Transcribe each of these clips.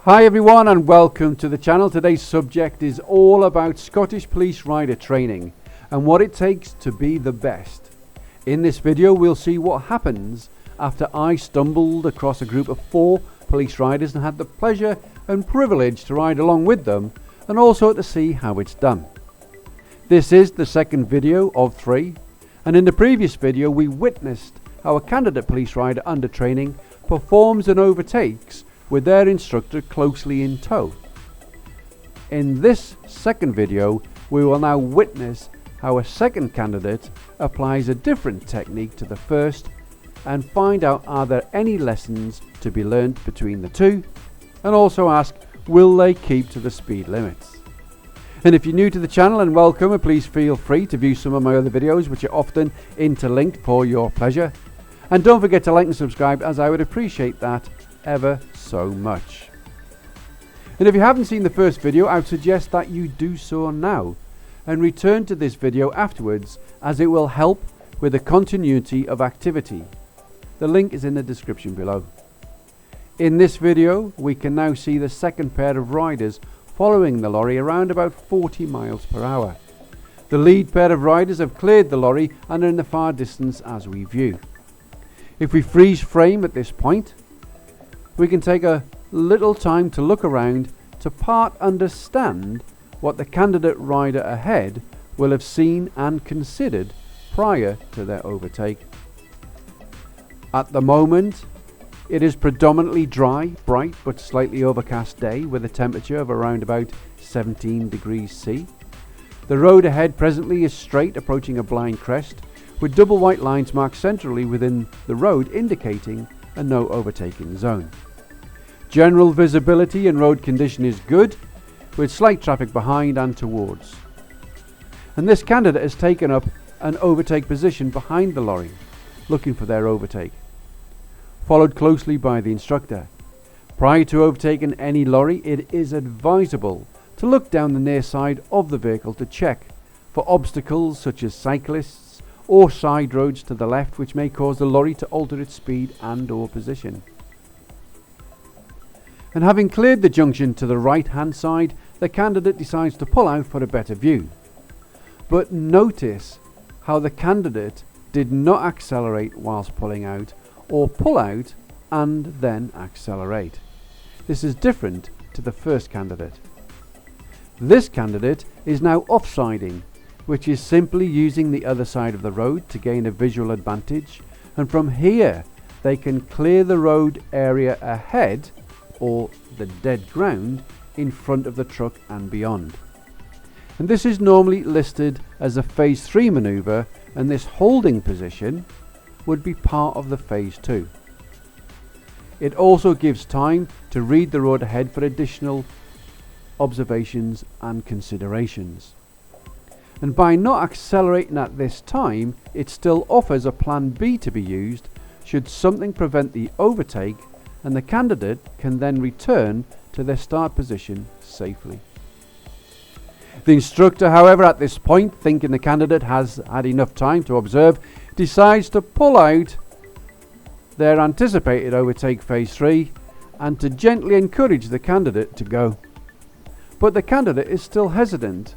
Hi everyone and welcome to the channel. Today's subject is all about Scottish Police Rider training and what it takes to be the best. In this video we'll see what happens after I stumbled across a group of 4 police riders and had the pleasure and privilege to ride along with them, and also to see how it's done. This is the second video of 3, and in the previous video we witnessed how a candidate police rider under training performs and overtakes with their instructor closely in tow. In this second video, we will now witness how a second candidate applies a different technique to the first and find out are there any lessons to be learned between the two, and also ask will they keep to the speed limits. And if you're new to the channel, and welcome, and please feel free to view some of my other videos which are often interlinked for your pleasure. And don't forget to like and subscribe, as I would appreciate that ever so much. And if you haven't seen the first video, I would suggest that you do so now and return to this video afterwards, as it will help with the continuity of activity. The link is in the description below. In this video we can now see the second pair of riders following the lorry around about 40 miles per hour. The lead pair of riders have cleared the lorry and are in the far distance as we view. If we freeze frame at this point, we can take a little time to look around to part understand what the candidate rider ahead will have seen and considered prior to their overtake. At the moment, it is predominantly dry, bright but slightly overcast day with a temperature of around about 17 degrees C. The road ahead presently is straight, approaching a blind crest, with double white lines marked centrally within the road indicating a no overtaking zone. General visibility and road condition is good, with slight traffic behind and towards. And this candidate has taken up an overtake position behind the lorry, looking for their overtake, followed closely by the instructor. Prior to overtaking any lorry, it is advisable to look down the near side of the vehicle to check for obstacles such as cyclists or side roads to the left, which may cause the lorry to alter its speed and or position. And having cleared the junction to the right hand side, the candidate decides to pull out for a better view. But notice how the candidate did not accelerate whilst pulling out, or pull out and then accelerate. This is different to the first candidate. This candidate is now offsiding, which is simply using the other side of the road to gain a visual advantage, and from here they can clear the road area ahead or the dead ground in front of the truck and beyond. And this is normally listed as a phase 3 maneuver, and this holding position would be part of the phase 2. It also gives time to read the road ahead for additional observations and considerations. And by not accelerating at this time, it still offers a plan B to be used should something prevent the overtake, and the candidate can then return to their start position safely. The instructor, however, at this point, thinking the candidate has had enough time to observe, decides to pull out their anticipated overtake phase 3 and to gently encourage the candidate to go. But the candidate is still hesitant,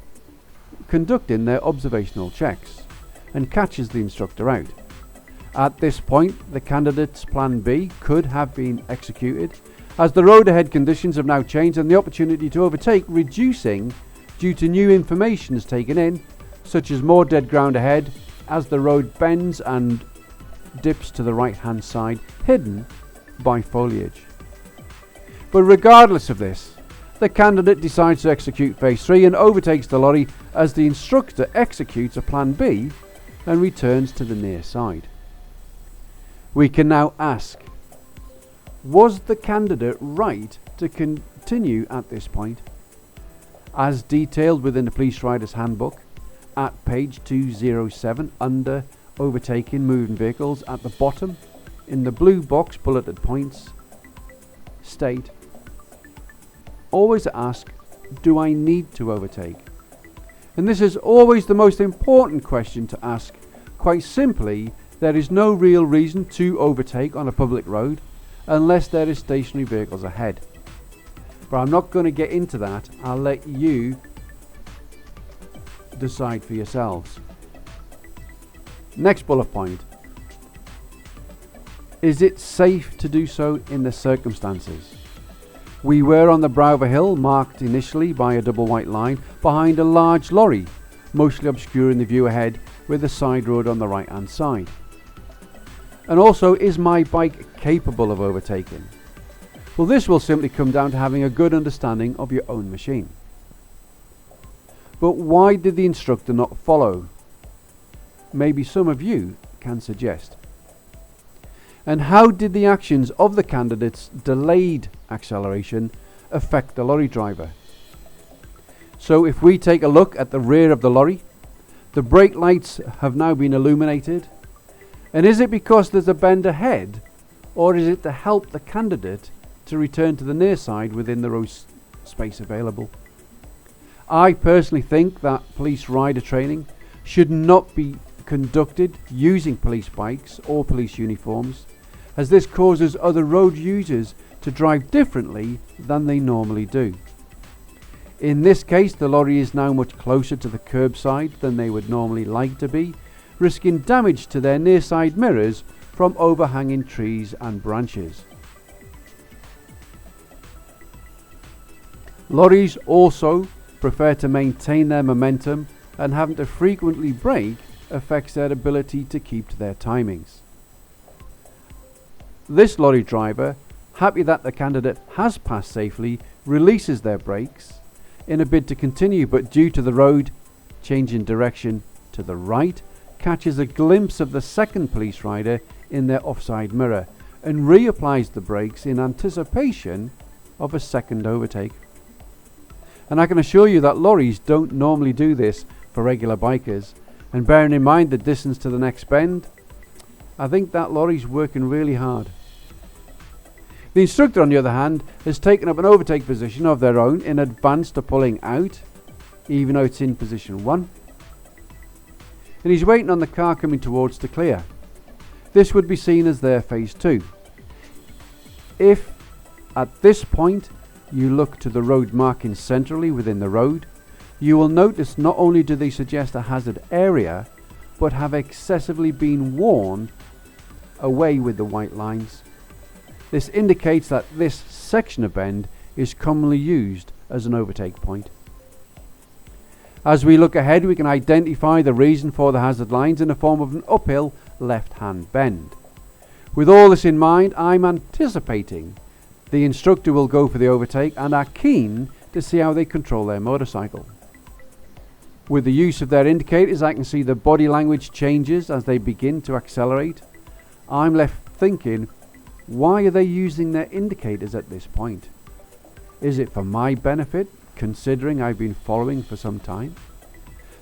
conducting their observational checks, and catches the instructor out. At this point, the candidate's plan B could have been executed, as the road ahead conditions have now changed and the opportunity to overtake reducing due to new information is taken in, such as more dead ground ahead as the road bends and dips to the right hand side, hidden by foliage. But regardless of this, the candidate decides to execute phase 3 and overtakes the lorry, as the instructor executes a plan B and returns to the near side. We can now ask, was the candidate right to continue at this point? As detailed within the Police Rider's Handbook at page 207 under overtaking moving vehicles, at the bottom in the blue box bulleted points state, always ask, do I need to overtake? And this is always the most important question to ask. Quite simply, there is no real reason to overtake on a public road unless there is stationary vehicles ahead. But I'm not going to get into that. I'll let you decide for yourselves. Next bullet point. Is it safe to do so in the circumstances? We were on the brow of a hill marked initially by a double white line behind a large lorry, mostly obscuring the view ahead with the side road on the right hand side. And also, is my bike capable of overtaking? Well, this will simply come down to having a good understanding of your own machine. But why did the instructor not follow? Maybe some of you can suggest. And how did the actions of the candidate's delayed acceleration affect the lorry driver? So if we take a look at the rear of the lorry, the brake lights have now been illuminated. And is it because there's a bend ahead, or is it to help the candidate to return to the near side within the road space available? I personally think that police rider training should not be conducted using police bikes or police uniforms, as this causes other road users to drive differently than they normally do. In this case, the lorry is now much closer to the curbside than they would normally like to be, risking damage to their near side mirrors from overhanging trees and branches. Lorries also prefer to maintain their momentum, and having to frequently brake affects their ability to keep to their timings. This lorry driver, happy that the candidate has passed safely, releases their brakes in a bid to continue, but due to the road changing direction to the right, catches a glimpse of the second police rider in their offside mirror and reapplies the brakes in anticipation of a second overtake. And I can assure you that lorries don't normally do this for regular bikers, and bearing in mind the distance to the next bend, I think that lorry's working really hard. The instructor, on the other hand, has taken up an overtake position of their own in advance to pulling out, even though it's in position 1. And he's waiting on the car coming towards to clear. This would be seen as their phase 2. If at this point you look to the road markings centrally within the road, you will notice not only do they suggest a hazard area, but have excessively been worn away with the white lines. This indicates that this section of bend is commonly used as an overtake point. As we look ahead, we can identify the reason for the hazard lines in the form of an uphill left-hand bend. With all this in mind, I'm anticipating the instructor will go for the overtake and are keen to see how they control their motorcycle. With the use of their indicators, I can see the body language changes as they begin to accelerate. I'm left thinking, why are they using their indicators at this point? Is it for my benefit, considering I've been following for some time?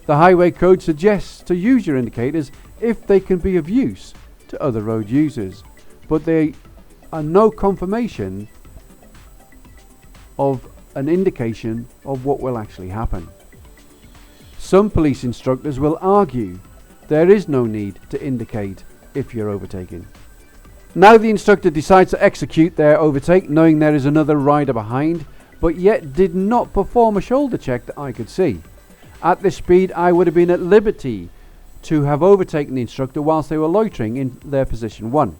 The highway code suggests to use your indicators if they can be of use to other road users, but they are no confirmation of an indication of what will actually happen. Some police instructors will argue there is no need to indicate if you're overtaking. Now the instructor decides to execute their overtake, knowing there is another rider behind, but yet did not perform a shoulder check that I could see. At this speed, I would have been at liberty to have overtaken the instructor whilst they were loitering in their position 1.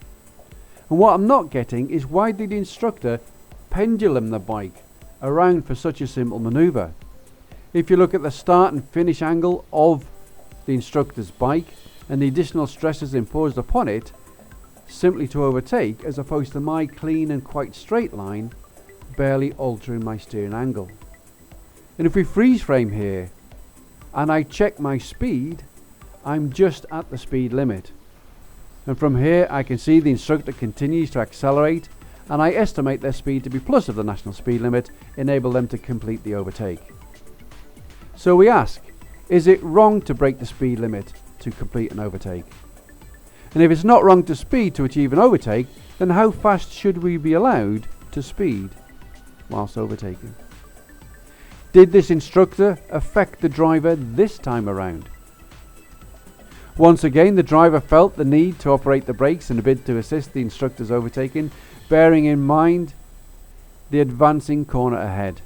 And what I'm not getting is, why did the instructor pendulum the bike around for such a simple maneuver? If you look at the start and finish angle of the instructor's bike and the additional stresses imposed upon it simply to overtake, as opposed to my clean and quite straight line barely altering my steering angle. And if we freeze frame here and I check my speed, I'm just at the speed limit. And from here I can see the instructor continues to accelerate, and I estimate their speed to be plus of the national speed limit, enable them to complete the overtake. So we ask, is it wrong to break the speed limit to complete an overtake? And if it's not wrong to speed to achieve an overtake, then how fast should we be allowed to speed whilst overtaking? Did this instructor affect the driver this time around? Once again, the driver felt the need to operate the brakes in a bid to assist the instructor's overtaking, bearing in mind the advancing corner ahead.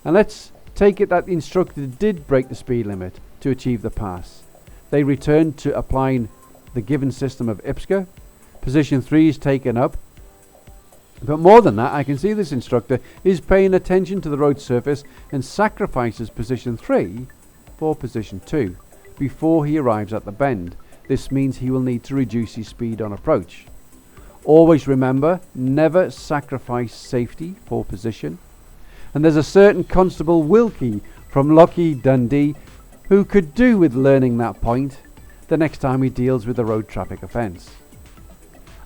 And let's take it that the instructor did break the speed limit to achieve the pass. They returned to applying the given system of IPSCA. Position 3 is taken up. But more than that, I can see this instructor is paying attention to the road surface and sacrifices position 3 for position 2 before he arrives at the bend. This means he will need to reduce his speed on approach. Always remember, never sacrifice safety for position. And there's a certain Constable Wilkie from Lockheed Dundee who could do with learning that point the next time he deals with a road traffic offence.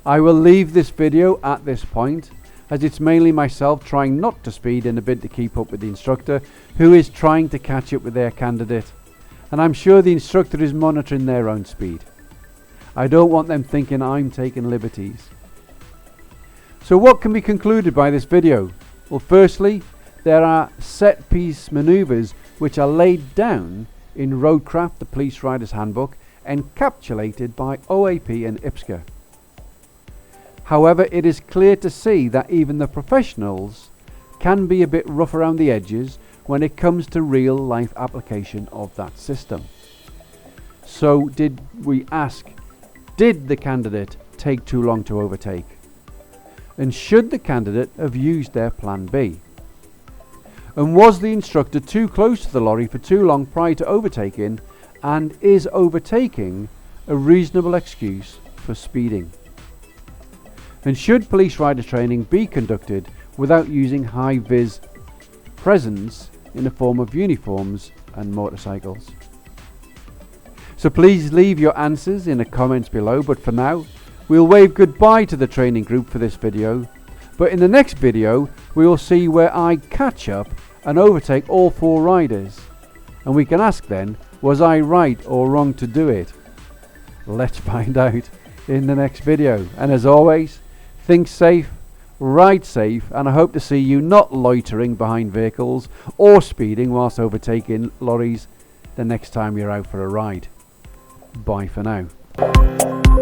I will leave this video at this point, as it's mainly myself trying not to speed in a bid to keep up with the instructor, who is trying to catch up with their candidate, and I'm sure the instructor is monitoring their own speed. I don't want them thinking I'm taking liberties. So what can be concluded by this video? Well, firstly, there are set piece manoeuvres which are laid down in Roadcraft, the Police Rider's Handbook, encapsulated by OAP and IPSCA. However, it is clear to see that even the professionals can be a bit rough around the edges when it comes to real life application of that system. So did we ask, did the candidate take too long to overtake? And should the candidate have used their plan B? And was the instructor too close to the lorry for too long prior to overtaking? And is overtaking a reasonable excuse for speeding? And should police rider training be conducted without using high-vis presence in the form of uniforms and motorcycles? So please leave your answers in the comments below, but for now we'll wave goodbye to the training group for this video. But in the next video we will see where I catch up and overtake all 4 riders, and we can ask then, was I right or wrong to do it? Let's find out in the next video. And as always, think safe, ride safe, and I hope to see you not loitering behind vehicles or speeding whilst overtaking lorries the next time you're out for a ride. Bye for now.